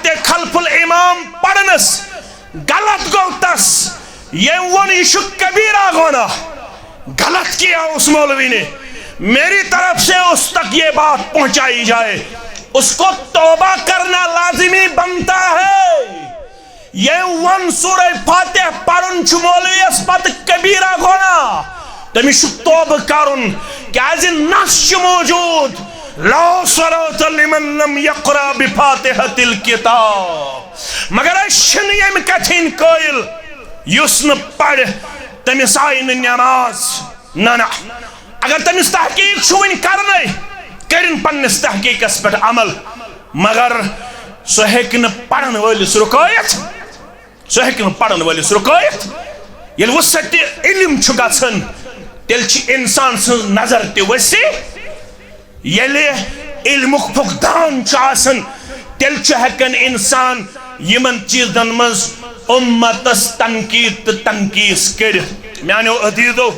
فاتح خلف الامام پڑھنس غلط گو تس یہ ون یہ کبیرہ گناہ غلط کیا اس مولوی نے میری طرف سے اس تک یہ بات پہنچائی جائے اس کو توبہ کرنا لازمی بنتا ہے یہ ون سورہ فاتح پڑھن چھ مولوی اس پت کبیرہ گناہ تمش توبہ کرن کیاز نص چھ موجود لا صلاة لمن لم يقرأ بفاتحة الكتاب مگر اشن یم کتھین قائل یسن پڑھ تمس آئی نماز نا اگر تمس تحقیق چھوین کرنے کرن پنس تحقیق اس پر عمل مگر سو ہیکن پڑھن والس رکایت سو ہیکن پڑھن والس رکایت یل وسط علم چھ گژھن تیل چھ انسان سن نظر تہ وسیع یلی علمک فقدان چھ آسن تیل چھ ہیکن انسان یمن چیزن مز امتس تنقید تنقیس کرت میانو عزیزو